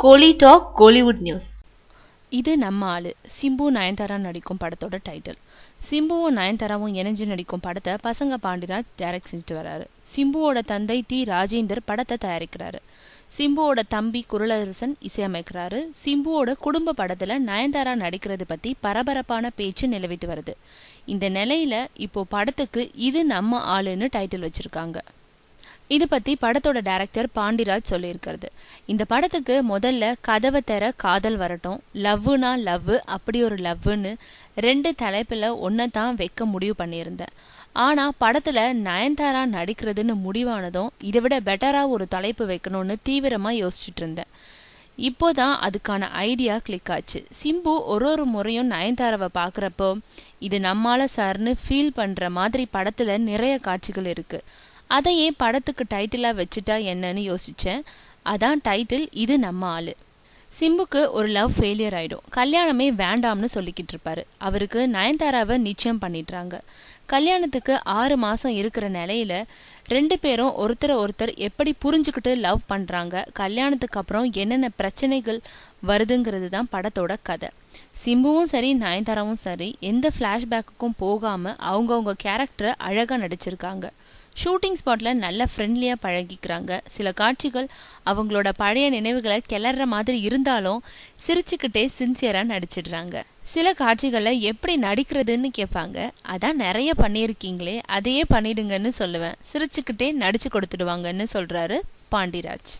கோலி talk Kollywood news. இது நம்ம ஆளு சிம்பு நயன்தாரா நடிக்கும் படத்தோட டைட்டில். சிம்புவும் நயன்தாராவும் இணைஞ்சு நடிக்கும் படத்தை பசங்க பாண்டிராஜ் டைரக்ட் செஞ்சுட்டு வராரு. சிம்புவோட தந்தை டி ராஜேந்தர் படத்தை தயாரிக்கிறாரு. சிம்புவோட தம்பி குரலரசன் இசையமைக்கிறாரு. சிம்புவோட குடும்ப படத்துல நயன்தாரா நடிக்கிறது பத்தி பரபரப்பான பேச்சு நிலவிட்டு வருது. இந்த நிலையில இப்போ படத்துக்கு இது நம்ம ஆளுன்னு டைட்டில் வச்சிருக்காங்க. இது பத்தி படத்தோட டைரக்டர் பாண்டிராஜ் சொல்லியிருக்கிறது. இந்த படத்துக்கு முதல்ல கதவை தர காதல் வரட்டும், லவ்னா லவ், அப்படி ஒரு லவ்னு 2 தலைப்புல ஒன்னதான் வைக்க முடிவு பண்ணியிருந்தேன். ஆனா படத்துல நயன்தாரா நடிக்கிறதுன்னு முடிவானதும் இதை விட பெட்டரா ஒரு தலைப்பு வைக்கணும்னு தீவிரமா யோசிச்சுட்டு இருந்தேன். இப்போதான் அதுக்கான ஐடியா கிளிக் ஆச்சு. சிம்பு ஒரு முறையும் நயன்தாராவை பாக்குறப்போ இது நம்மால சார்னு ஃபீல் பண்ற மாதிரி படத்துல நிறைய காட்சிகள் இருக்கு. அதையே படத்துக்கு டைட்டிலா வச்சுட்டா என்னன்னு யோசிச்சேன். அதான் டைட்டில் இது நம்ம ஆளு. சிம்புக்கு ஒரு லவ் ஃபெயிலியர் ஆயிடும். கல்யாணமே வேண்டாம்னு சொல்லிக்கிட்டு இருப்பாரு. அவருக்கு நயன்தாராவை நிச்சயம் பண்ணிடுறாங்க. கல்யாணத்துக்கு 6 மாசம் இருக்கிற நிலையில 2 பேரும் ஒருத்தர் எப்படி புரிஞ்சுக்கிட்டு லவ் பண்றாங்க, கல்யாணத்துக்கு அப்புறம் என்னென்ன பிரச்சனைகள் வருதுங்கிறது தான் படத்தோட கதை. சிம்புவும் சரி நயன்தாராவும் சரி எந்த ஃப்ளாஷ்பேக்குக்கும் போகாம அவங்கவுங்க கேரக்டரை அழகா நடிச்சிருக்காங்க. ஷூட்டிங் ஸ்பாட்ல நல்ல ஃப்ரெண்ட்லியா பழகிக்கிறாங்க. சில காட்சிகள் அவங்களோட பழைய நினைவுகளை கிளற மாதிரி இருந்தாலும் சிரிச்சுக்கிட்டே சின்சியரா நடிச்சிடுறாங்க. சில காட்சிகளை எப்படி நடிக்கிறதுன்னு கேட்பாங்க. அதான் நிறைய பண்ணியிருக்கீங்களே, அதையே பண்ணிடுங்கன்னு சொல்லுவேன். சிரிச்சுக்கிட்டே நடிச்சு கொடுத்துடுவாங்கன்னு சொல்றாரு பாண்டிராஜ்.